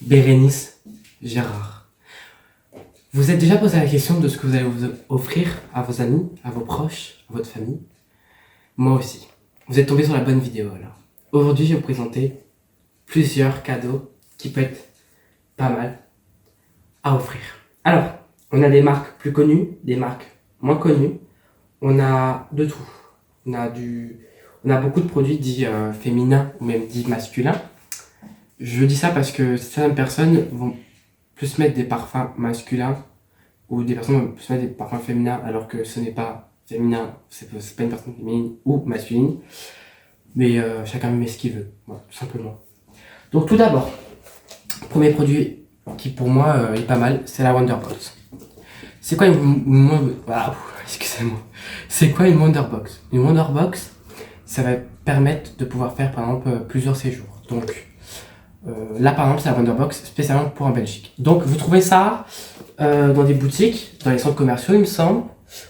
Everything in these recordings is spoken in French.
Bérénice Gérard. Vous êtes déjà posé la question de ce que vous allez vous offrir à vos amis, à vos proches, à votre famille? Moi aussi. Vous êtes tombé sur la bonne vidéo alors. Aujourd'hui, je vais vous présenter plusieurs cadeaux qui peuvent être pas mal à offrir. Alors, on a des marques plus connues, des marques moins connues. On a de tout. On a beaucoup de produits dits féminins ou même dits masculins. Je dis ça parce que certaines personnes vont plus mettre des parfums masculins ou des personnes vont plus mettre des parfums féminins alors que ce n'est pas féminin, c'est pas une personne féminine ou masculine. Mais chacun met ce qu'il veut, voilà, tout simplement. Donc tout d'abord, premier produit qui pour moi est pas mal, c'est la Wonderbox. C'est quoi excusez-moi. C'est quoi une Wonderbox? Une Wonderbox, ça va permettre de pouvoir faire par exemple plusieurs séjours. Donc là par exemple c'est la Wonderbox spécialement pour en Belgique. Donc vous trouvez ça dans des boutiques, dans les centres commerciaux il me semble,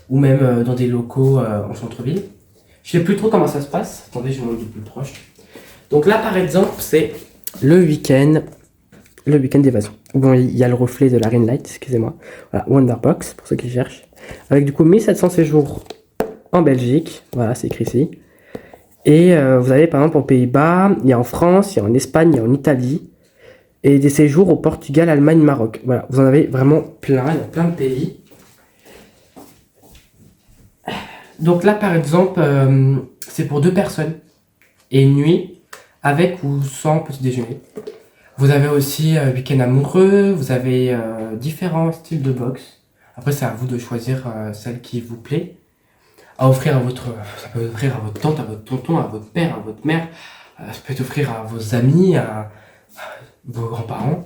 ou même dans des locaux en centre-ville. Je sais plus trop comment ça se passe. Attendez, je vous montre du plus proche. Donc là par exemple c'est le week-end d'évasion. Bon, il y a le reflet de la Ring Light, excusez-moi. Voilà, Wonderbox, pour ceux qui cherchent. Avec du coup 1700 séjours en Belgique. Voilà, c'est écrit ici. Et vous avez par exemple aux Pays-Bas, il y a en France, il y a en Espagne, il y a en Italie. Et des séjours au Portugal, Allemagne, Maroc. Voilà, vous en avez vraiment plein, il y a plein de pays. Donc là par exemple, c'est pour 2 personnes. Et une nuit, avec ou sans petit déjeuner. Vous avez aussi week-end amoureux, vous avez différents styles de box. Après, c'est à vous de choisir celle qui vous plaît. À offrir à ça peut offrir à votre tante, à votre tonton, à votre père, à votre mère. Ça peut être offrir à vos amis, à vos grands-parents.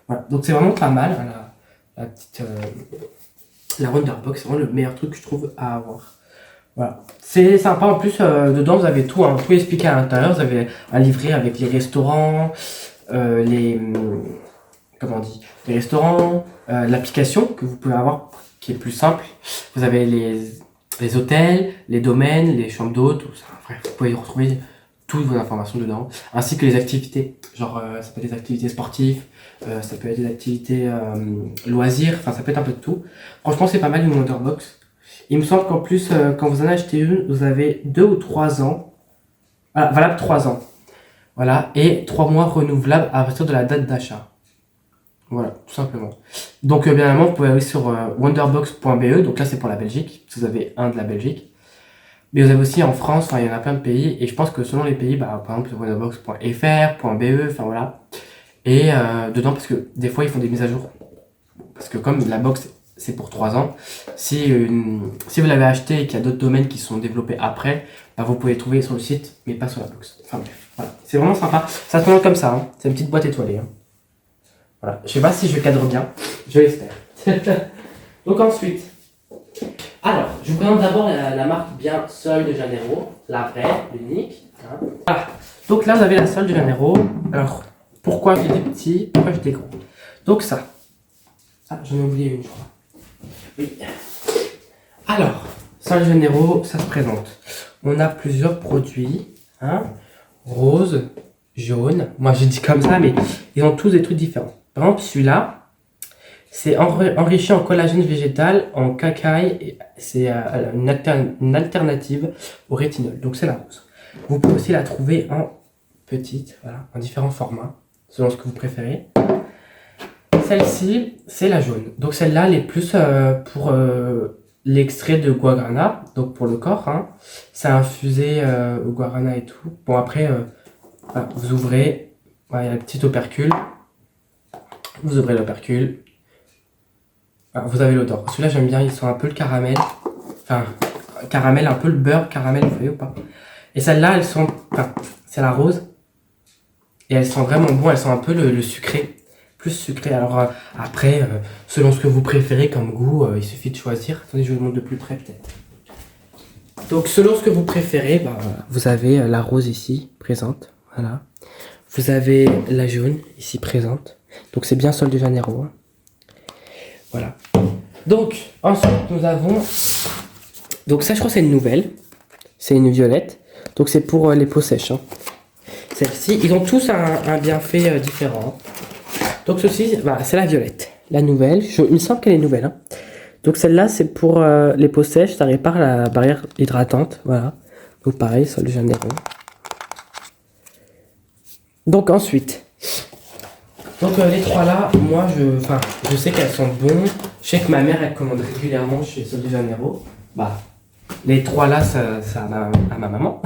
Voilà. Donc c'est vraiment pas mal, hein, la Wonderbox, c'est vraiment le meilleur truc que je trouve à avoir. Voilà. C'est sympa, en plus, dedans vous avez tout, hein, tout expliqué à l'intérieur. Vous avez un livret avec les restaurants, comment on dit, les restaurants, l'application que vous pouvez avoir qui est plus simple. Vous avez les hôtels, les domaines, les chambres d'hôtes, tout ça. Bref, vous pouvez retrouver toutes vos informations dedans, ainsi que les activités. Genre, ça peut être des activités sportives, ça peut être des activités loisirs, enfin, ça peut être un peu de tout. Franchement, c'est pas mal une Wonderbox. Il me semble qu'en plus, quand vous en achetez une, vous avez 2 ou 3 ans, valable 3 ans. Voilà, et 3 mois renouvelables à partir de la date d'achat. Voilà, tout simplement. Donc, bien évidemment, vous pouvez aller sur wonderbox.be. Donc là, c'est pour la Belgique, si vous avez un de la Belgique. Mais vous avez aussi en France, il y en a plein de pays. Et je pense que selon les pays, par exemple, wonderbox.fr, .be, enfin voilà. Et dedans, parce que des fois, ils font des mises à jour. Parce que comme la box, c'est pour 3 ans, si vous l'avez acheté et qu'il y a d'autres domaines qui sont développés après, vous pouvez les trouver sur le site, mais pas sur la box. Enfin bref, voilà. C'est vraiment sympa. Ça se présente comme ça, hein. C'est une petite boîte étoilée. Hein. Voilà. Je sais pas si je cadre bien, je l'espère. Donc ensuite, alors, je vous présente d'abord la marque bien Sol de Janeiro, la vraie, l'unique. Hein. Voilà. Donc là, vous avez la Sol de Janeiro. Alors, pourquoi j'ai des petits, pourquoi j'ai des gros? Donc ça. Ah, j'en ai oublié une, je crois. Oui. Alors, Sol de Janeiro, ça se présente. On a plusieurs produits, hein, rose, jaune. Moi, je dis comme ça, mais ils ont tous des trucs différents. Par exemple, celui-là, c'est enrichi en collagène végétal, en cacaï. C'est une alternative au rétinol. Donc, c'est la rose. Vous pouvez aussi la trouver en petite, voilà, en différents formats, selon ce que vous préférez. Celle-ci, c'est la jaune. Donc, celle-là, elle est plus pour l'extrait de guarana, donc pour le corps, hein. C'est infusé au guarana et tout. Bon après, voilà, vous ouvrez, voilà, il y a un petit opercule. Vous ouvrez l'opercule. Vous avez l'odeur. Celui-là j'aime bien, ils sont un peu le caramel. Enfin, caramel, un peu le beurre caramel, vous voyez ou pas? Et celles-là, elles sont, enfin, c'est la rose. Et elles sont vraiment bonnes, elles sont un peu le sucré. Plus sucré. Alors après, selon ce que vous préférez comme goût, il suffit de choisir. Attendez, je vous le montre de plus près peut-être. Donc selon ce que vous préférez, vous avez la rose ici présente, voilà. Vous avez la jaune ici présente. Donc c'est bien Sol de Janeiro. Hein. Voilà. Donc ensuite nous avons, donc ça je crois c'est une nouvelle, c'est une violette. Donc c'est pour les peaux sèches. Hein. Celle-ci, ils ont tous un bienfait différent. Donc ceci, bah, c'est la violette, la nouvelle. Il me semble qu'elle est nouvelle. Hein. Donc celle-là, c'est pour les peaux sèches, ça répare la barrière hydratante. Voilà. Donc pareil, Sol de Janeiro. Donc ensuite, les trois là, moi je sais qu'elles sont bonnes. Je sais que ma mère elle commande régulièrement chez Sol de Janeiro. Bah, les trois là, ça à ma maman.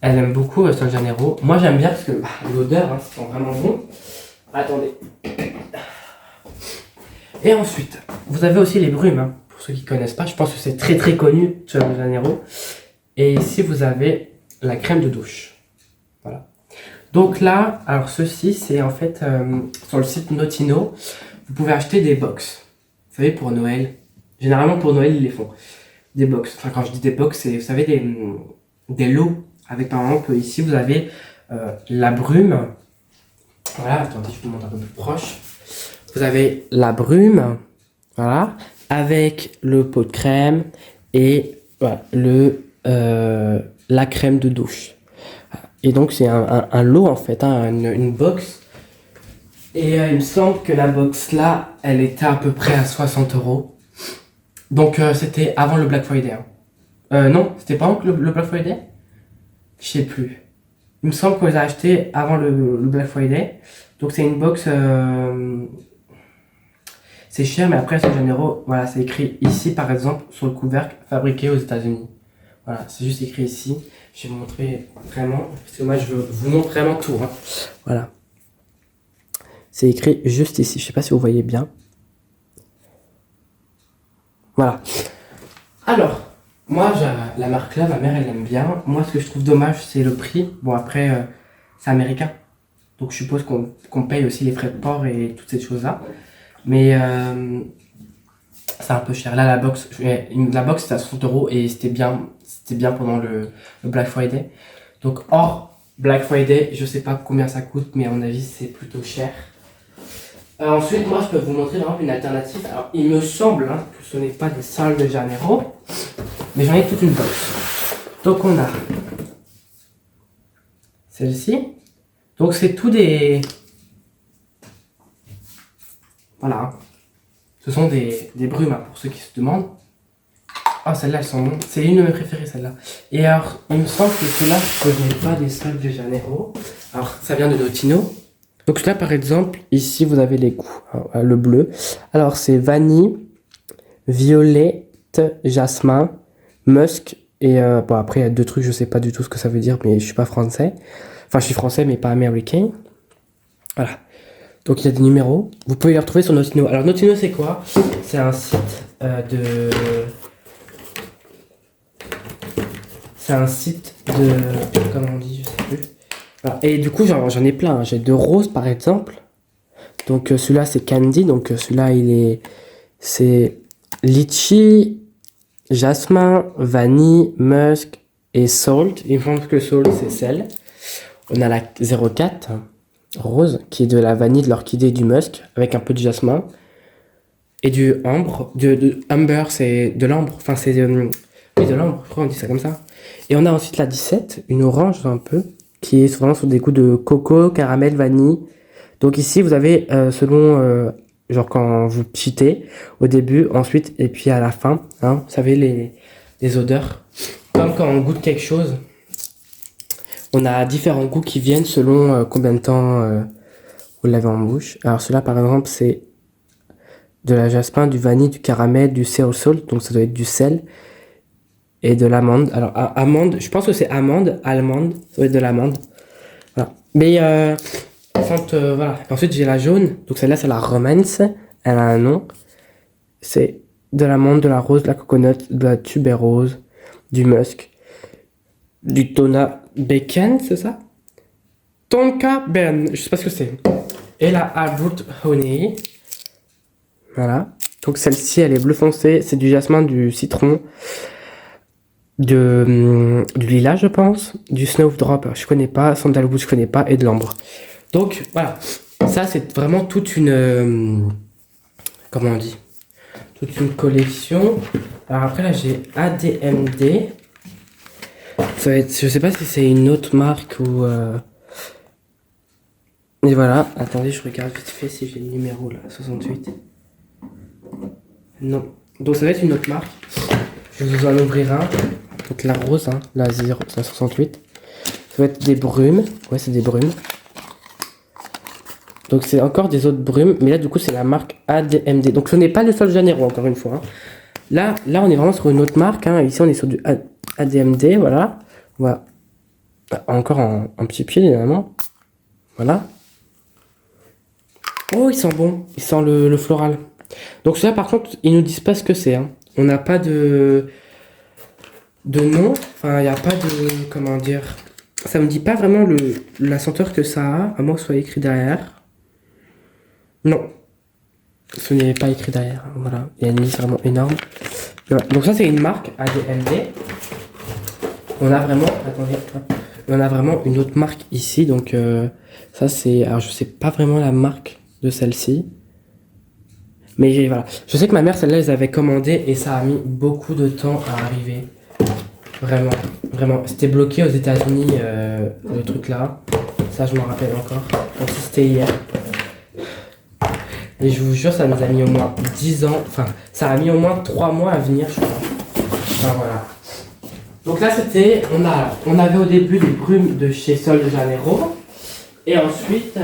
Elle aime beaucoup Sol de Janeiro. Moi j'aime bien parce que l'odeur, hein, c'est vraiment bon. Attendez. Et ensuite, vous avez aussi les brumes, hein, pour ceux qui ne connaissent pas. Je pense que c'est très très connu, Sol de Janeiro. Et ici vous avez la crème de douche. Voilà. Donc là, alors ceci c'est en fait sur le site Notino, vous pouvez acheter des box. Vous savez pour Noël. Généralement pour Noël ils les font. Des box. Enfin quand je dis des box, c'est vous savez des lots. Avec par exemple ici vous avez la brume. Voilà, attendez, je vous montre un peu plus proche. Vous avez la brume, voilà, avec le pot de crème et voilà, la crème de douche. Et donc c'est un lot en fait, hein, une box. Et il me semble que la box là, elle était à peu près à 60 €. Donc c'était avant le Black Friday. Hein. Non, c'était pas avant le Black Friday. Je sais plus. Il me semble qu'on les a achetés avant le Black Friday. Donc c'est une box. C'est cher, mais après c'est généreux. Voilà, c'est écrit ici par exemple sur le couvercle, fabriqué aux États-Unis. Voilà, c'est juste écrit ici. Je vais vous montrer vraiment, parce que moi je veux vous montrer vraiment tout. Hein. Voilà. C'est écrit juste ici. Je sais pas si vous voyez bien. Voilà. Alors, moi, la marque là, ma mère elle aime bien. Moi, ce que je trouve dommage, c'est le prix. Bon, après, c'est américain. Donc, je suppose qu'on paye aussi les frais de port et toutes ces choses-là. Mais c'est un peu cher. Là, la box c'était à 60 € et c'était bien pendant le Black Friday. Donc, hors Black Friday, je sais pas combien ça coûte, mais à mon avis, c'est plutôt cher. Ensuite, moi, je peux vous montrer vraiment une alternative. Alors, il me semble hein, que ce n'est pas des Sol de Janeiro, mais j'en ai toute une box. Donc, on a celle-ci. Donc, c'est tout des... Voilà. Ce sont des brumes, hein, pour ceux qui se demandent. Ah, celles-là, elles sont bonnes. C'est une de mes préférées, celle-là. Et alors, il me semble que celle-là, ce n'est pas des Sol de Janeiro. Alors, ça vient de Notino. Donc là, par exemple, ici, vous avez les goûts. Le bleu. Alors, c'est vanille, violette, jasmin, musk. Et bon, après, il y a deux trucs, je sais pas du tout ce que ça veut dire, mais je suis pas français. Enfin, je suis français, mais pas américain. Voilà. Donc, il y a des numéros. Vous pouvez les retrouver sur Notino. Alors, Notino, c'est quoi? C'est un site de... C'est un site de... Comment on dit? Je sais plus. Voilà. Et du coup, j'en ai plein. J'ai de roses, par exemple. Donc, celui-là, c'est Candy. Donc, celui-là, c'est litchi, jasmin, vanille, musk et salt. Il me semble que salt, c'est sel. On a la 04, rose, qui est de la vanille, de l'orchidée et du musk, avec un peu de jasmin. Et du ambre. De amber, c'est de l'ambre. Enfin, c'est de l'ambre, je crois, on dit ça comme ça. Et on a ensuite la 17, une orange un peu, qui est vraiment sur des goûts de coco, caramel, vanille. Donc ici, vous avez selon, genre quand vous cheatez, au début, ensuite, et puis à la fin, hein, vous savez, les odeurs. Comme quand on goûte quelque chose, on a différents goûts qui viennent selon combien de temps vous l'avez en bouche. Alors celui-là, par exemple, c'est de la jasmin, du vanille, du caramel, du sea salt, donc ça doit être du sel. Et de l'amande. Alors, amande, je pense que c'est amande, allemande, ça doit être de l'amande. Voilà. Mais, voilà. Ensuite, j'ai la jaune. Donc, celle-là, c'est la romance. Elle a un nom. C'est de l'amande, de la rose, de la coconut, de la tubérose, du musk, du tona bacon, c'est ça? Tonka ben, je sais pas ce que c'est. Et la Albert Honey. Voilà. Donc, celle-ci, elle est bleu foncé. C'est du jasmin, du citron. Du lilas, je pense, du snowdrop, je connais pas, sandalwood, je connais pas, et de l'ambre. Donc voilà, ça c'est vraiment toute une comment on dit, toute une collection. Alors après là j'ai ADMD, ça va être, je sais pas si c'est une autre marque ou Et voilà, attendez, je regarde vite fait si j'ai le numéro là, 68. Non. Donc ça va être une autre marque. Je vais vous en ouvrir un. Donc la rose, hein, la 68. Ça va être des brumes. Ouais, c'est des brumes. Donc c'est encore des autres brumes, mais là du coup c'est la marque ADMD. Donc ce n'est pas le Sol de Janeiro, encore une fois. Hein. Là on est vraiment sur une autre marque. Hein. Ici on est sur du ADMD, voilà. On va encore en petit pied évidemment. Voilà. Oh, il sent bon. Il sent le floral. Donc ça par contre, ils nous disent pas ce que c'est. Hein. On n'a pas de nom. Enfin, il n'y a pas de... Comment dire... Ça me dit pas vraiment la senteur que ça a, à moins que ce soit écrit derrière. Non. Ce n'est pas écrit derrière. Voilà. Il y a une liste vraiment énorme. Voilà. Donc ça, c'est une marque ADMD. On a vraiment... Attendez. On a vraiment une autre marque ici. Donc ça, c'est... Alors, je sais pas vraiment la marque de celle-ci. Mais voilà. Je sais que ma mère, celle-là, elle avait commandé et ça a mis beaucoup de temps à arriver. Vraiment, vraiment. C'était bloqué aux États-Unis, le truc là. Ça, je m'en rappelle encore. Donc, c'était hier. Et je vous jure, ça nous a mis au moins 10 ans. Enfin, ça a mis au moins 3 mois à venir, je crois. Enfin, voilà. Donc là, c'était... On avait au début des brumes de chez Sol de Janeiro. Et ensuite...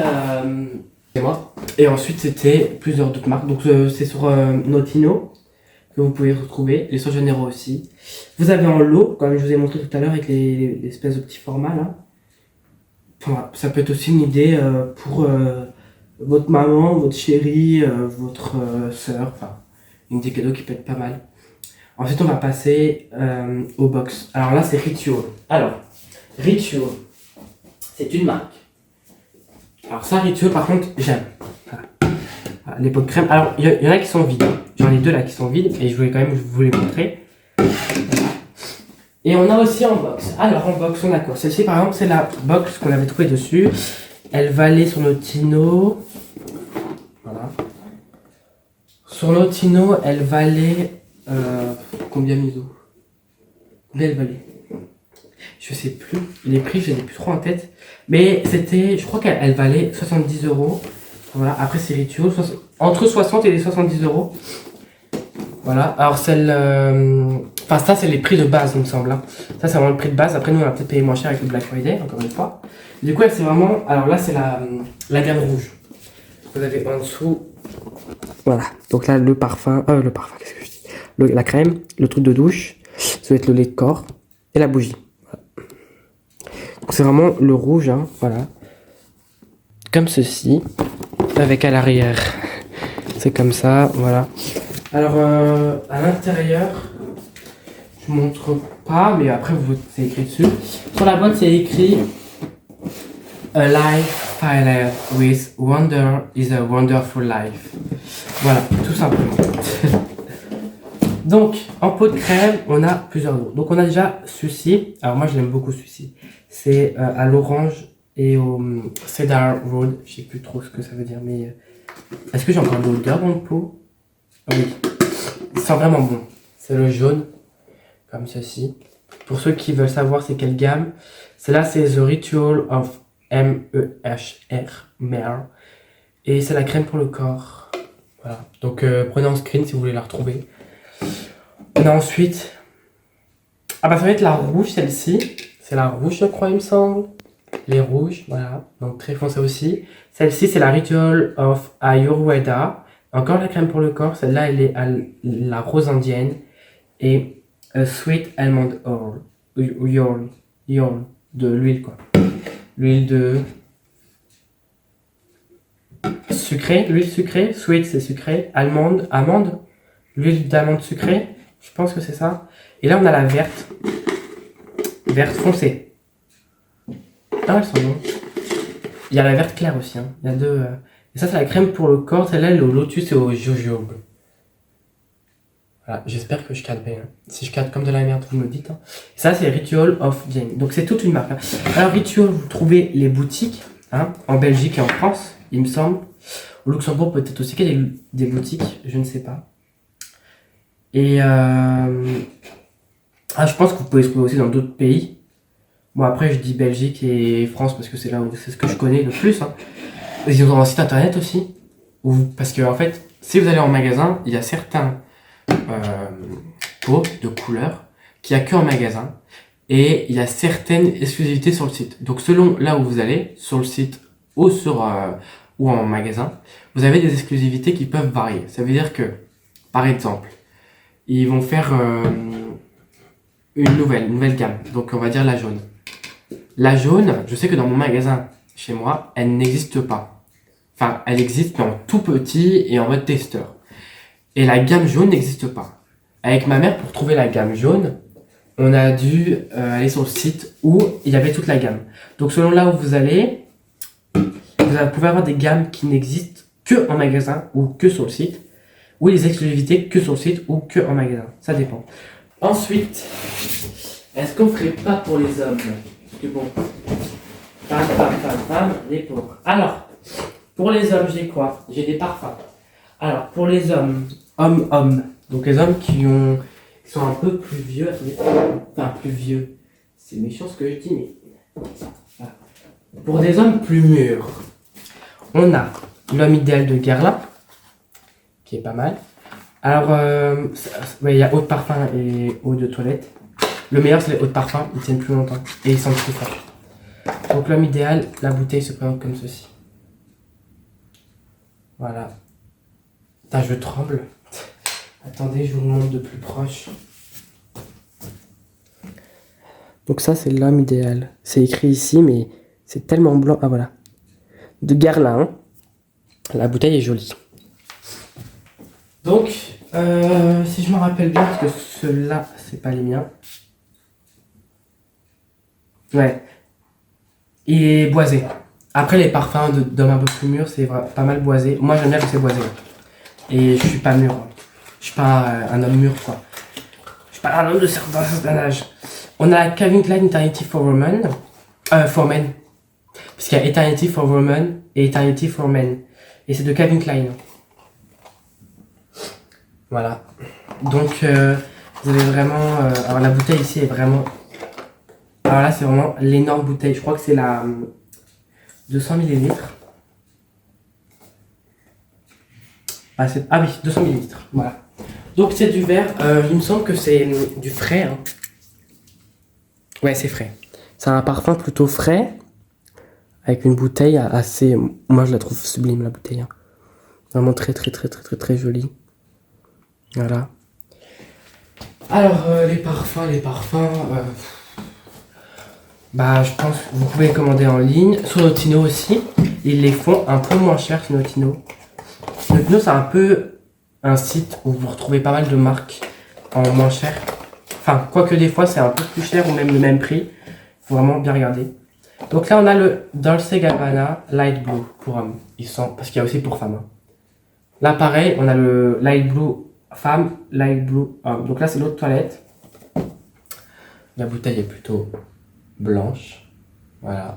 c'est moi. Et ensuite, c'était plusieurs autres marques. Donc, c'est sur Notino que vous pouvez retrouver. Les Sol de Janeiro aussi. Vous avez en lot, comme je vous ai montré tout à l'heure, avec les espèces de petits formats là. Enfin, ça peut être aussi une idée pour votre maman, votre chérie, votre soeur. Enfin, une des cadeaux qui peut être pas mal. Ensuite, on va passer au box. Alors là, c'est Ritual. Alors, Ritual, c'est une marque. Alors ça, Ritual, par contre, j'aime. Voilà, les pots de crème. Alors, il y en a qui sont vides. J'en ai deux là qui sont vides et je voulais quand même vous les montrer. Et on a aussi en box. Alors en box, on a quoi? Celle-ci par exemple, c'est la box qu'on avait trouvée dessus. Elle valait sur Notino. Voilà. Sur Notino, elle valait... combien Miso? Combien elle valait? Je sais plus. Les prix, je les ai plus trop en tête. Mais c'était... Je crois qu'elle valait 70 €. Voilà. Après, c'est Ritual. Entre 60 et les 70 €. Voilà, alors celle... Enfin ça c'est les prix de base il me semble. Hein. Ça c'est vraiment le prix de base, après nous on a peut-être payé moins cher avec le Black Friday, encore une fois. Du coup elle c'est vraiment... Alors là c'est la gamme rouge. Vous avez en dessous... Voilà, donc là le parfum, qu'est-ce que je dis, la crème, le truc de douche, ça va être le lait de corps et la bougie. Voilà. Donc c'est vraiment le rouge, hein, voilà. Comme ceci, avec à l'arrière. C'est comme ça, voilà. Alors, à l'intérieur, je ne montre pas, mais après, c'est écrit dessus. Sur la boîte, c'est écrit A life filled with wonder is a wonderful life. Voilà, tout simplement. Donc, en pot de crème, on a plusieurs goûts. Donc, on a déjà celui-ci. Alors, moi, je l'aime beaucoup celui-ci. C'est à l'orange et au cedar wood. Je sais plus trop ce que ça veut dire, mais est-ce que j'ai encore de l'odeur dans le pot? Oui, il sent vraiment bon. C'est le jaune, comme ceci. Pour ceux qui veulent savoir c'est quelle gamme, celle-là c'est The Ritual of MEHR, Mer. Et c'est la crème pour le corps. Voilà. Donc prenez en screen si vous voulez la retrouver. On a ensuite... Ah bah ça va être la rouge celle-ci. C'est la rouge je crois il me semble. Les rouges, voilà. Donc très foncé aussi. Celle-ci c'est la Ritual of Ayurveda. Encore la crème pour le corps, celle-là elle est à la rose indienne et sweet almond oil, de l'huile quoi. L'huile de sucrée, l'huile sucrée, sweet c'est sucré, amande, l'huile d'amande sucrée, je pense que c'est ça. Et là on a la verte foncée. Ah elles sont bonnes. Il y a la verte claire aussi, hein. Il y a deux... Et ça, c'est la crème pour le corps. Celle-là, elle est au lotus et au jojoba. Voilà, j'espère que je cadre bien. Si je cadre comme de la merde, vous me dites. Hein. Et ça, c'est Ritual of Jane. Donc, c'est toute une marque. Hein. Alors, Ritual, vous trouvez les boutiques hein, en Belgique et en France, il me semble. Au Luxembourg, peut-être aussi qu'il y a des boutiques, je ne sais pas. Et je pense que vous pouvez se trouver aussi dans d'autres pays. Bon, après, je dis Belgique et France parce que c'est là où c'est ce que je connais le plus. Hein. Ils ont un site internet aussi. Parce que, en fait, si vous allez en magasin, il y a certains pots de couleurs qu'il n'y a que en magasin. Et il y a certaines exclusivités sur le site. Donc, selon là où vous allez, sur le site ou, ou en magasin, vous avez des exclusivités qui peuvent varier. Ça veut dire que, par exemple, ils vont faire une nouvelle gamme. Donc, on va dire la jaune. La jaune, je sais que dans mon magasin, chez moi, elle n'existe pas. Enfin, elle existe, mais en tout petit et en mode testeur. Et la gamme jaune n'existe pas. Avec ma mère, pour trouver la gamme jaune, on a dû aller sur le site où il y avait toute la gamme. Donc, selon là où vous allez, vous pouvez avoir des gammes qui n'existent que en magasin ou que sur le site, ou les exclusivités que sur le site ou que en magasin. Ça dépend. Ensuite, est-ce qu'on ferait pas pour les hommes? Parce que bon, femme, les pauvres. Alors, pour les hommes, j'ai quoi? J'ai des parfums. Alors, pour les hommes, hommes. Donc les hommes qui sont un peu plus vieux. Enfin, plus vieux. C'est méchant ce que je dis, mais... Voilà. Pour des hommes plus mûrs, on a l'homme idéal de Guerlain, qui est pas mal. Alors, il y a eau de parfum et eau de toilette. Le meilleur, c'est les eaux de parfum. Ils tiennent plus longtemps et ils sentent plus fort. Donc l'homme idéal, la bouteille se présente comme ceci. Voilà. Putain, je tremble. Attendez, je vous le montre de plus proche. Donc ça, c'est l'homme idéal. C'est écrit ici, mais c'est tellement blanc. Ah voilà. De Guerlain. Hein. La bouteille est jolie. Donc, si je me rappelle bien, parce que ceux-là, c'est pas les miens. Ouais. Il est boisé. Après, les parfums d'hommes un peu plus mûrs, c'est pas mal boisé. Moi, j'aime bien que c'est boisé. Et je suis pas mûr. Je suis pas un homme mûr, quoi. Je suis pas un homme de certain âge. On a Calvin Klein Eternity for Women. For Men. Parce qu'il y a Eternity for Women et Eternity for Men. Et c'est de Calvin Klein. Voilà. Donc, vous avez vraiment... alors, la bouteille ici est vraiment... Alors là, c'est vraiment l'énorme bouteille. Je crois que c'est la 200 millilitres. Ah oui, 200 millilitres. Voilà. Donc, c'est du verre. Il me semble que c'est du frais. Hein. Ouais, c'est frais. C'est un parfum plutôt frais. Avec une bouteille assez... Moi, je la trouve sublime, la bouteille. Hein. Vraiment très jolie. Voilà. Alors, les parfums... Bah, je pense que vous pouvez les commander en ligne. Sur Notino aussi. Ils les font un peu moins cher que Notino. Notino, c'est un peu un site où vous retrouvez pas mal de marques en moins cher. Enfin, quoique des fois, c'est un peu plus cher ou même le même prix. Faut vraiment bien regarder. Donc là, on a le Dolce Gabbana Light Blue pour hommes. Parce qu'il y a aussi pour femmes. Hein. Là, pareil, on a le Light Blue femme, Light Blue homme. Donc là, c'est l'eau de toilette. La bouteille est plutôt blanche. Voilà.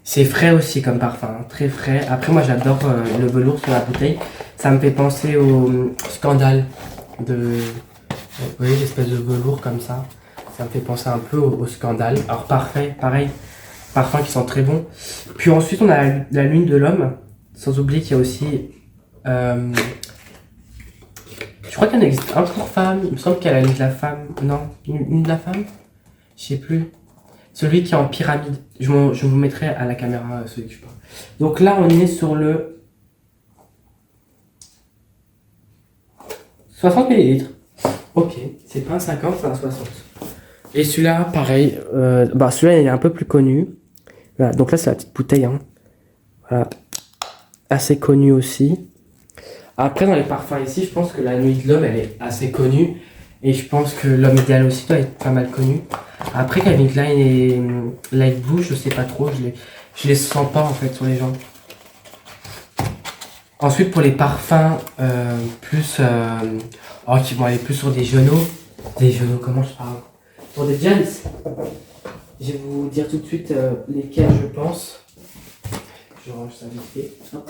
C'est frais aussi comme parfum, hein, très frais. Après, moi, j'adore le velours sur la bouteille. Ça me fait penser au scandale de... Vous voyez, l'espèce de velours comme ça. Ça me fait penser un peu au scandale. Alors, parfait, pareil. Parfums qui sont très bons. Puis ensuite, on a la lune de l'homme. Sans oublier qu'il y a aussi... je crois qu'il y en existe un pour femme. Il me semble qu'il y a la lune de la femme. Non, une lune de la femme. Je sais plus. Celui qui est en pyramide. Je vous mettrai à la caméra celui que je parle. Donc là, on est sur le 60 ml. Ok, c'est pas un 50, c'est un 60. Et celui-là, pareil. Celui-là, il est un peu plus connu. Voilà, donc là, c'est la petite bouteille. Hein. Voilà. Assez connue aussi. Après, dans les parfums ici, je pense que la nuit de l'homme, elle est assez connue. Et je pense que l'homme idéal aussi doit être pas mal connu. Après, Calvin Klein et Light Blue, je sais pas trop. Je les sens pas en fait sur les gens. Ensuite, pour les parfums plus... qui vont aller plus sur des genoux. Des genoux, comment je parle? Pour des jeans. Je vais vous dire tout de suite lesquels je pense. Je range ça vite fait. Hop.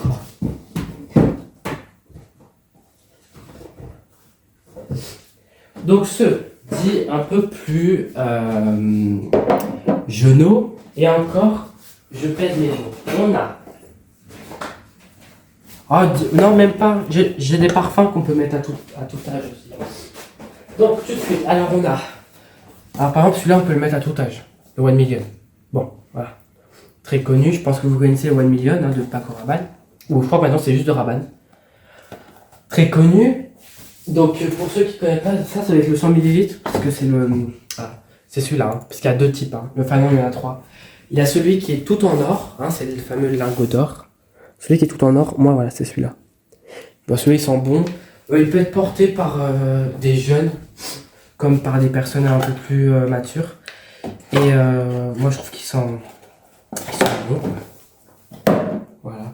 Donc ceux dits un peu plus genoux et encore je pèse mes mots. On a... Oh, non, même pas. J'ai des parfums qu'on peut mettre à tout âge aussi. Donc, tout de suite, alors on a... Alors, par exemple, celui-là, on peut le mettre à tout âge. Le 1 Million. Bon, voilà. Très connu, je pense que vous connaissez le 1 Million hein, de Paco Rabanne. Ou je crois que maintenant, c'est juste de Rabanne. Très connu. Donc, pour ceux qui ne connaissent pas, ça va être le 100 ml. Parce que c'est le... Ah, c'est celui-là, hein, parce qu'il y a deux types. Hein. Enfin, non, il y en a trois. Il y a celui qui est tout en or. Hein, c'est le fameux lingot d'or. Celui qui est tout en or, moi, voilà, c'est celui-là. Bon, celui-là, il sent bon. Il peut être porté par des jeunes, comme par des personnes un peu plus matures. Et moi, je trouve qu'il sent bon. Voilà.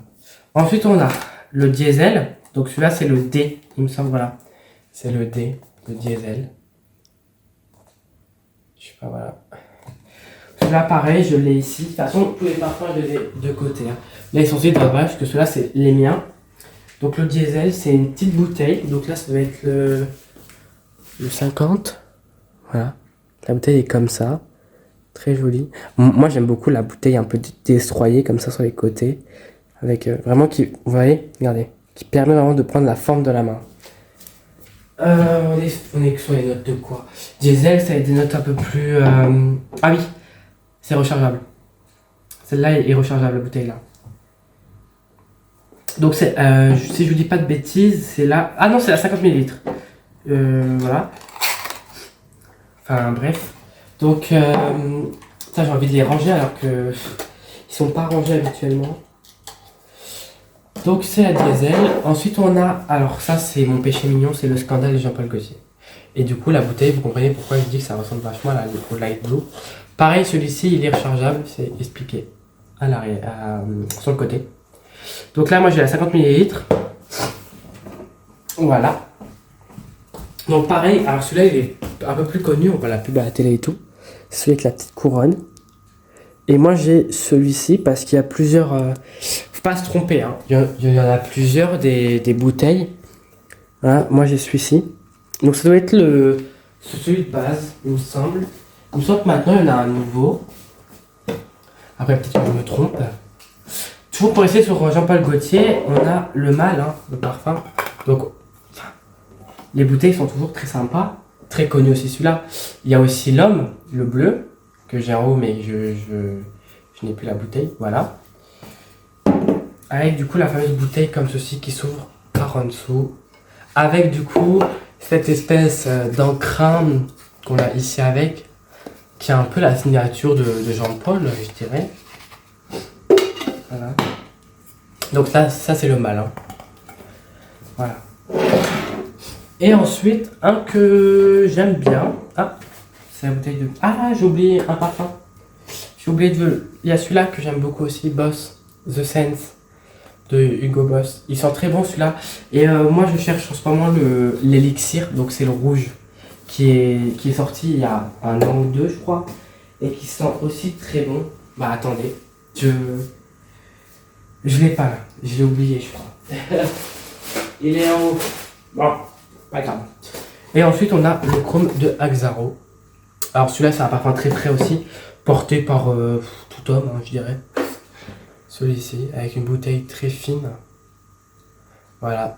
Ensuite, on a le diesel. Donc, celui-là, c'est le D, il me semble, voilà. C'est le D, le diesel. Je sais pas, voilà. Celui-là, pareil, je l'ai ici. De toute façon, tous les parfums, je les ai de côté. Hein. Là, ils sont aussi dans bref, que ceux-là, c'est les miens. Donc, le diesel, c'est une petite bouteille. Donc là, ça doit être le 50. Voilà. La bouteille est comme ça. Très jolie. Moi, j'aime beaucoup la bouteille un peu destroyée, comme ça, sur les côtés. Avec vraiment qui, vous voyez, regardez, qui permet vraiment de prendre la forme de la main. On est sur les notes de quoi? Diesel, ça a des notes un peu plus... Ah oui, c'est rechargeable. Celle-là est rechargeable, la bouteille là. Donc c'est, si je vous dis pas de bêtises, c'est là... Ah non, c'est à 50 ml. Voilà. Enfin bref. Donc ça j'ai envie de les ranger alors que ils sont pas rangés habituellement. Donc c'est la diesel. Ensuite on a, alors ça c'est mon péché mignon, c'est le scandale de Jean-Paul Gaultier. Et du coup la bouteille, vous comprenez pourquoi je dis que ça ressemble vachement à au Light Blue. Pareil, celui-ci il est rechargeable, c'est expliqué à l'arrière, sur le côté. Donc là moi j'ai la 50 ml. Voilà. Donc pareil, alors celui-là il est un peu plus connu, on voit la pub à la télé et tout. C'est celui avec la petite couronne. Et moi j'ai celui-ci parce qu'il y a plusieurs... faut pas se tromper, hein. Il y en a plusieurs des bouteilles. Voilà, moi j'ai celui-ci. Donc ça doit être celui de base, il me semble. Il me semble que maintenant il y en a un nouveau. Après peut-être que je me trompe. Toujours pour rester sur Jean-Paul Gaultier, on a le mâle, hein, le parfum. Donc les bouteilles sont toujours très sympas. Très connu aussi celui-là. Il y a aussi l'homme, le bleu, que j'ai en haut mais je n'ai plus la bouteille, voilà. Avec du coup la fameuse bouteille comme ceci qui s'ouvre par en dessous. Avec du coup cette espèce d'encrin qu'on a ici avec, qui a un peu la signature de Jean-Paul, je dirais. Voilà. Donc ça c'est le mâle. Hein. Voilà. Et ensuite, un que j'aime bien. Ah, c'est la bouteille de... Ah, j'ai oublié un parfum. J'ai oublié de... Il y a celui-là que j'aime beaucoup aussi, Boss, The Sense, de Hugo Boss. Il sent très bon celui-là. Et moi, je cherche en ce moment l'élixir, donc c'est le rouge, qui est sorti il y a un an ou deux, je crois. Et qui sent aussi très bon. Bah, attendez. Je l'ai pas là. Je l'ai oublié, je crois. Il est en haut. Bon. Pas grave. Et ensuite on a le chrome de Axaro. Alors celui-là c'est un parfum très frais aussi, porté par tout homme, hein, je dirais. Celui-ci, avec une bouteille très fine. Voilà.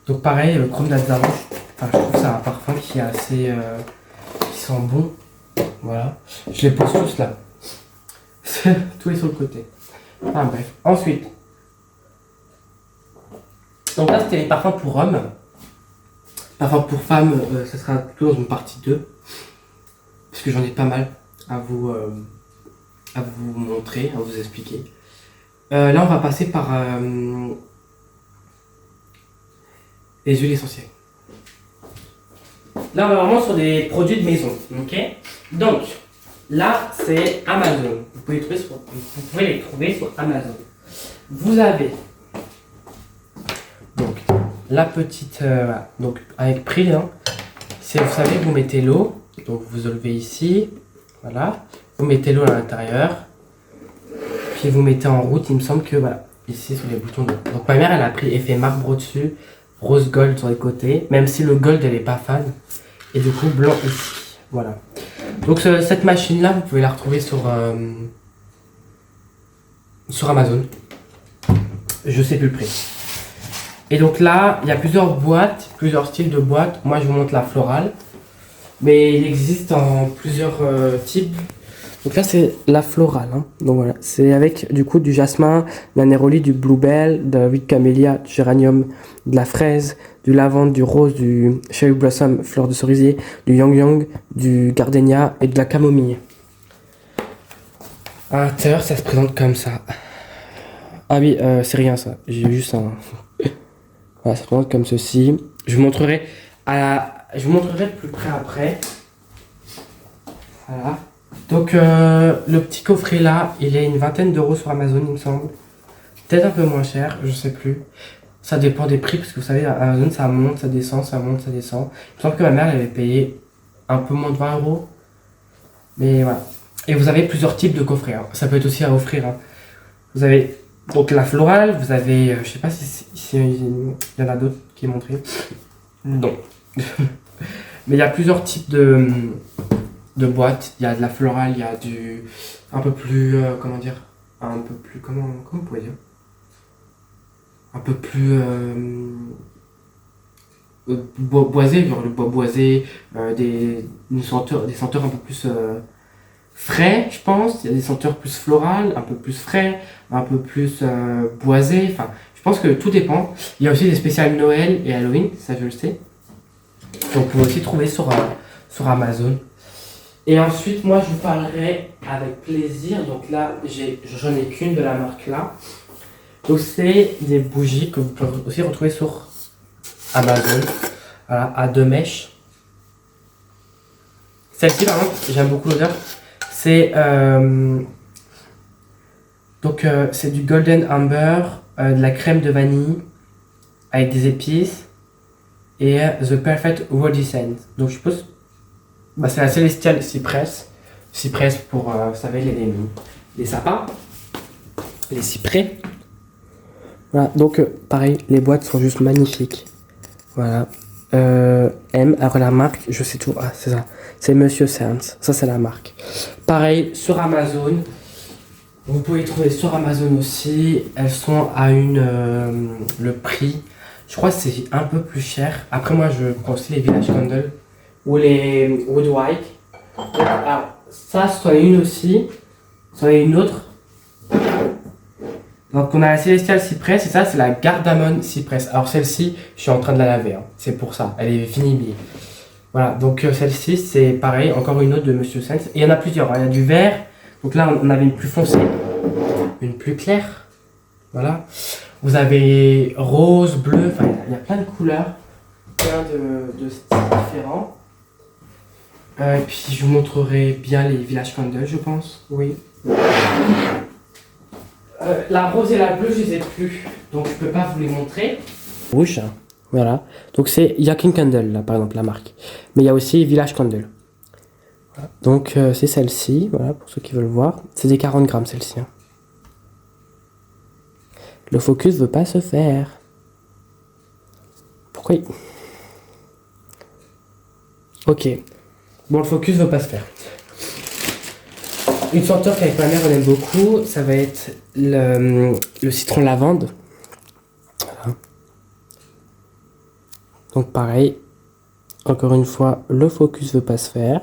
Donc pareil, le chrome d'Axaro, je trouve que c'est un parfum qui est assez... qui sent bon. Voilà. Je les pose tous là. Tous les sur le côté. Enfin bref. Ensuite. Donc là c'était les parfums pour hommes. Parfum pour femmes, ça sera plutôt dans une partie 2. Parce que j'en ai pas mal à vous montrer, à vous expliquer. Là, on va passer par les huiles essentielles. Là, on va vraiment sur des produits de maison. Ok. Donc, là, c'est Amazon. Vous pouvez les trouver sur Amazon. Vous avez... Donc, la petite, donc avec prix, hein, c'est, vous savez, vous mettez l'eau, donc vous enlevez ici, voilà, vous mettez l'eau à l'intérieur, puis vous mettez en route, il me semble que, voilà, ici sur les boutons d'eau. Donc ma mère, elle a pris effet marbre au-dessus, rose gold sur les côtés, même si le gold, elle est pas fan, et du coup blanc ici, voilà. Donc cette machine-là, vous pouvez la retrouver sur sur Amazon. Je sais plus le prix. Et donc là, il y a plusieurs boîtes, plusieurs styles de boîtes. Moi, je vous montre la florale. Mais il existe en plusieurs types. Donc là, c'est la florale. Hein. Donc voilà, c'est avec du coup du jasmin, de la néroli, du bluebell, de huile camélia, du géranium, de la fraise, du lavande, du rose, du cherry blossom, fleur de cerisier, du yang yang, du gardenia et de la camomille. À l'intérieur, ça se présente comme ça. Ah oui, c'est rien ça. J'ai juste un. Voilà, ça se présente comme ceci. Je vous montrerai de plus près après. Voilà. Donc le petit coffret là, il est une vingtaine d'euros sur Amazon, il me semble. Peut-être un peu moins cher, je sais plus. Ça dépend des prix, parce que vous savez, Amazon ça monte, ça descend, ça monte, ça descend. Il me semble que ma mère elle avait payé un peu moins de 20 euros. Mais voilà. Et vous avez plusieurs types de coffrets. Hein. Ça peut être aussi à offrir. Hein. Vous avez donc la florale, vous avez, je sais pas si il y en a d'autres qui est montré. Non. Mais il y a plusieurs types de boîtes. Il y a de la florale, il y a du un peu plus comment dire, un peu plus comment on pourrait dire, un peu plus boisé, genre le bois boisé, des senteurs un peu plus frais, je pense. Il y a des senteurs plus florales, un peu plus frais, un peu plus boisé. Enfin, je pense que tout dépend. Il y a aussi des spéciales Noël et Halloween, ça je le sais. Donc vous pouvez aussi trouver sur Amazon. Et ensuite, moi, je vous parlerai avec plaisir. Donc là, j'en ai qu'une de la marque là. Donc c'est des bougies que vous pouvez aussi retrouver sur Amazon. Voilà, à 2 mèches. Celle-ci, par exemple, j'aime beaucoup l'odeur. C'est c'est du Golden Amber, de la crème de vanille avec des épices et The Perfect Woody Scent. Donc je suppose, c'est la Celestial Cypress. Cypress pour, vous savez, les sapins, les cyprès. Voilà, donc pareil, les boîtes sont juste magnifiques. Voilà. Alors la marque, je sais tout. Ah, c'est ça. C'est Monsieur Sands. Ça, c'est la marque. Pareil, sur Amazon. Vous pouvez les trouver sur Amazon aussi. Elles sont à le prix. Je crois que c'est un peu plus cher. Après, moi, je prends aussi les Village Candle ou les Woodwick. Alors, ça, c'en est une aussi. C'en est une autre. Donc, on a la Celestial Cypress et ça, c'est la Cardamone Cypress. Alors, celle-ci, je suis en train de la laver. Hein. C'est pour ça. Elle est finie. Voilà. Donc, celle-ci, c'est pareil. Encore une autre de Monsieur Sense. Et il y en a plusieurs. Hein. Il y a du vert. Donc là, on avait une plus foncée. Une plus claire. Voilà. Vous avez rose, bleu. Enfin, il y a plein de couleurs. Plein de styles différents. Et puis, je vous montrerai bien les Village Candle, je pense. Oui. La rose et la bleue, je les ai plus, donc je peux pas vous les montrer. Rouge, voilà. Donc c'est Yakin Candle, là, par exemple, la marque. Mais il y a aussi Village Candle. Voilà. Donc c'est celle-ci, voilà, pour ceux qui veulent voir. C'est des 40 grammes, celle-ci. Hein. Le focus veut pas se faire. Pourquoi Ok. Bon, le focus veut pas se faire. Une senteur qu'avec ma mère on aime beaucoup, ça va être le citron lavande. Voilà. Donc pareil, encore une fois, le focus veut pas se faire.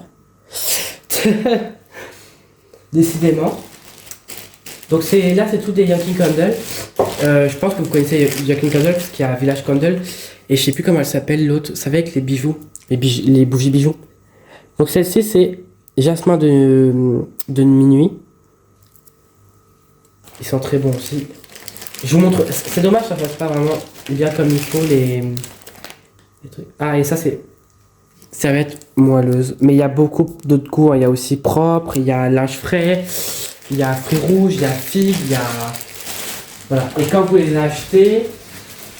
Décidément. Donc là c'est tout des Yakin Candle. Je pense que vous connaissez Yakin Candle parce qu'il y a Village Candle. Et je sais plus comment elle s'appelle l'autre, vous savez avec les bijoux, les bougies bijoux. Donc celle-ci c'est jasmin de minuit. Ils sont très bons aussi. Je vous montre. C'est dommage, ça fasse pas vraiment bien comme il faut les trucs. Ah, et ça, c'est serviette moelleuse. Mais il y a beaucoup d'autres goûts. Hein. Il y a aussi propre, il y a linge frais, il y a fruits rouges, il y a figues, il y a. Voilà. Et quand vous les achetez,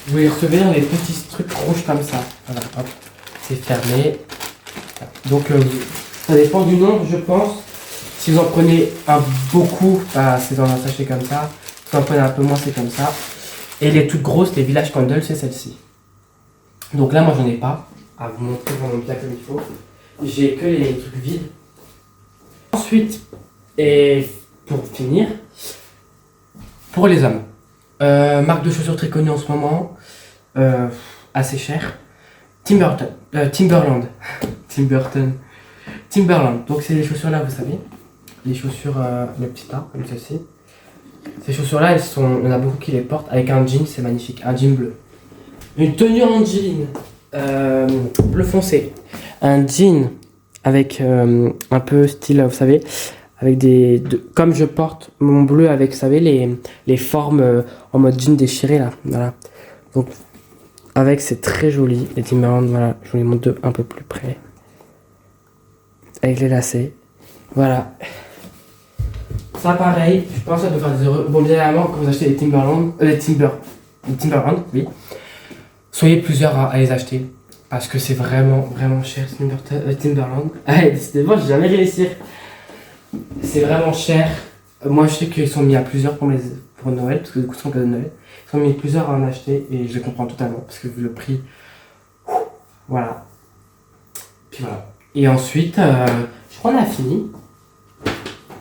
vous les recevez dans des petits trucs rouges comme ça. Voilà, hop. C'est fermé. Donc, ça dépend du nombre, je pense. Si vous en prenez beaucoup, c'est dans un sachet comme ça. Si vous en prenez un peu moins, c'est comme ça. Et les toutes grosses, les Village Candle, c'est celle-ci. Donc là, moi, j'en ai pas à vous montrer vraiment bien comme il faut. J'ai que les trucs vides. Ensuite, et pour finir, Pour les hommes, marque de chaussures très connue en ce moment, assez cher. Timberland. Timberland. Donc c'est les chaussures là, vous savez. Les chaussures, les petits pas, comme ceci. Ces chaussures là, il y en a beaucoup qui les portent avec un jean, c'est magnifique, un jean bleu. Une tenue en jean bleu foncé. Un jean avec un peu style, vous savez, avec comme je porte mon bleu avec, vous savez, les formes en mode jean déchiré là. Voilà. Donc, avec, c'est très joli. Les Timberland, voilà, je vous les montre un peu plus près. Avec les lacets. Voilà. Ça, pareil, je pense que ça doit faire des heureux. Bon, bien évidemment, quand vous achetez les Timberland, les Timberland, oui. Soyez plusieurs à les acheter. Parce que c'est vraiment, vraiment cher, Timberland. Allez, décidément, j'ai jamais réussi. C'est vraiment cher. Moi, je sais qu'ils sont mis à plusieurs pour Noël, parce que du coup, c'est mon cadeau de Noël. Ils sont mis plusieurs à en acheter et je les comprends totalement, parce que vu le prix, voilà. Puis voilà. Et ensuite, je crois qu'on a fini.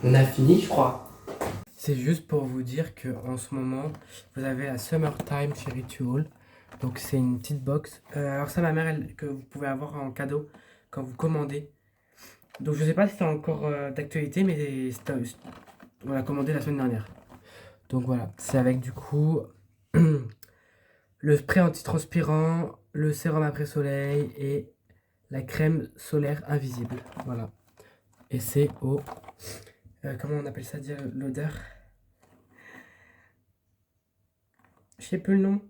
On a fini, je crois. C'est juste pour vous dire que en ce moment, vous avez la Summertime chez Ritual. Donc c'est une petite box. Alors ça, ma mère, que vous pouvez avoir en cadeau quand vous commandez. Donc je sais pas si c'est encore d'actualité, mais on l'a commandé la semaine dernière. Donc voilà, c'est avec du coup le spray antitranspirant, le sérum après soleil et la crème solaire invisible. Voilà. Et c'est au... comment on appelle ça, dire l'odeur? Je sais plus le nom.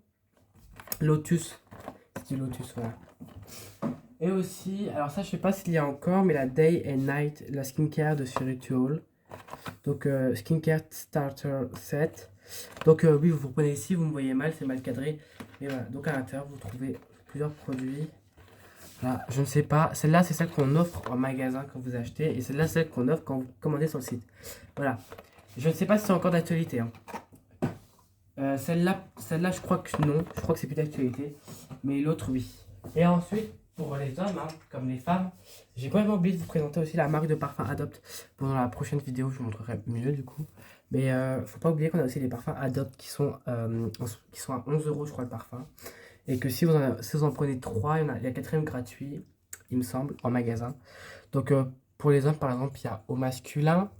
Lotus. C'est du Lotus, voilà. Et aussi, alors ça je sais pas s'il y a encore, mais la Day and Night, la skincare de chez Ritual. Donc skincare starter set. Donc oui, vous prenez ici, vous me voyez mal, c'est mal cadré. Et voilà, donc à l'intérieur vous trouvez plusieurs produits. Là, je ne sais pas, celle-là c'est celle qu'on offre en magasin quand vous achetez. Et celle-là c'est celle qu'on offre quand vous commandez sur le site. Voilà, je ne sais pas si c'est encore d'actualité. Hein. Celle-là je crois que non, je crois que c'est plus d'actualité. Mais l'autre oui. Et ensuite, pour les hommes, hein, comme les femmes, j'ai complètement oublié de vous présenter aussi la marque de parfum Adopt. Pendant la prochaine vidéo, je vous montrerai mieux du coup. Mais faut pas oublier qu'on a aussi les parfums Adopt qui sont à 11 €, je crois, le parfum. Et que si vous en prenez 3, il y a le quatrième gratuit, il me semble, en magasin. Donc pour les hommes, par exemple, il y a au masculin,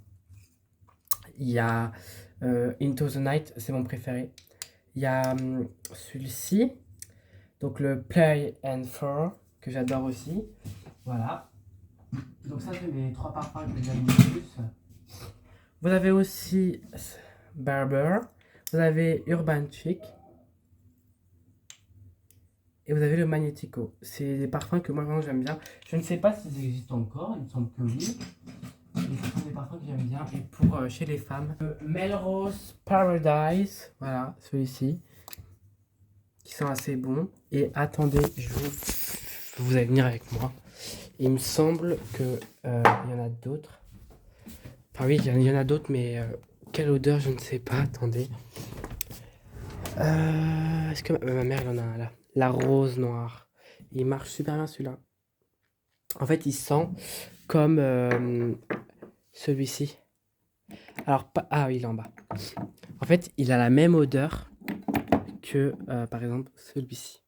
il y a Into the Night, c'est mon préféré. Il y a celui-ci, donc le Play and Fur, que j'adore aussi. Voilà. Donc ça, c'est mes 3 parfums que j'aime le plus. Vous avez aussi Barber, vous avez Urban Chic, et vous avez le Magnetico. C'est des parfums que moi vraiment j'aime bien. Je ne sais pas s'ils existent encore, il me semble que oui. Mais ce sont des parfums que j'aime bien. Et pour chez les femmes, Melrose Paradise, voilà, celui-ci, qui sont assez bons. Et attendez, vous allez venir avec moi. Il me semble que il y en a d'autres. Enfin oui, il y en a d'autres, mais quelle odeur, je ne sais pas. Attendez. Est-ce que ma mère, elle en a un là. La rose noire. Il marche super bien celui-là. En fait, il sent comme celui-ci. Alors, ah oui, il est en bas. En fait, il a la même odeur que, par exemple, celui-ci.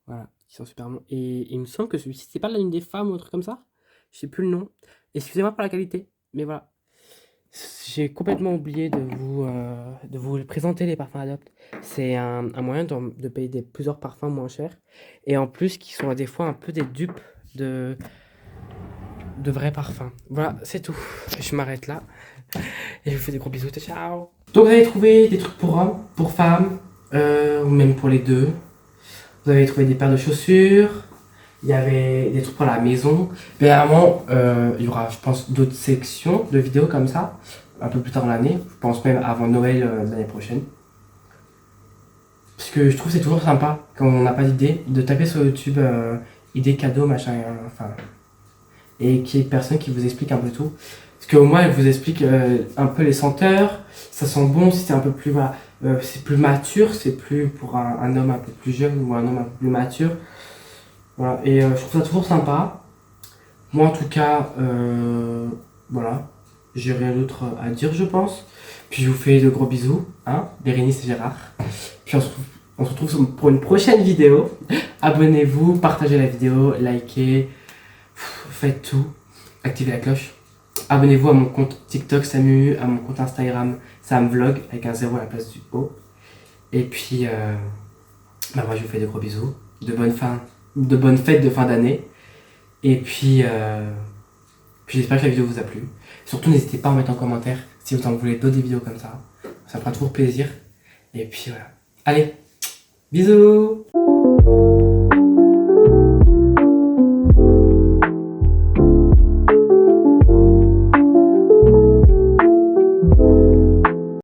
Voilà, ils sont super bons. Et il me semble que celui-ci, c'est pas la ligne des femmes ou un truc comme ça. Je sais plus le nom. Excusez-moi pour la qualité, mais voilà. J'ai complètement oublié de vous présenter les parfums Adopt. C'est un moyen de payer plusieurs parfums moins chers. Et en plus, qui sont des fois un peu des dupes de vrais parfums. Voilà, c'est tout. Je m'arrête là. Et je vous fais des gros bisous. Ciao. Donc vous avez trouvé des trucs pour hommes, pour femmes, ou même pour les deux. Vous avez trouvé des paires de chaussures. Il y avait des trucs pour la maison. Dernièrement, il y aura, je pense, d'autres sections de vidéos comme ça, un peu plus tard dans l'année. Je pense même avant Noël l'année prochaine. Parce que je trouve que c'est toujours sympa, quand on n'a pas d'idée, de taper sur YouTube idées cadeaux, machin, enfin. Et qu'il y ait personne qui vous explique un peu tout. Parce qu'au moins, elle vous explique un peu les senteurs. Ça sent bon si c'est un peu plus, voilà, c'est plus mature, c'est plus pour un homme un peu plus jeune ou un homme un peu plus mature. Voilà, et je trouve ça toujours sympa. Moi en tout cas, voilà, j'ai rien d'autre à dire je pense. Puis je vous fais de gros bisous, hein, Bérénice et Gérard. Puis on se retrouve pour une prochaine vidéo. Abonnez-vous, partagez la vidéo, likez, faites tout. Activez la cloche. Abonnez-vous à mon compte TikTok Samu, à mon compte Instagram SamVlog avec un 0 à la place du O. Et puis, moi je vous fais de gros bisous, de bonnes fêtes de fin d'année. Et puis j'espère que la vidéo vous a plu. Surtout n'hésitez pas à en mettre en commentaire si vous en voulez d'autres vidéos comme ça. Ça me fera toujours plaisir. Et puis voilà. Allez, bisous!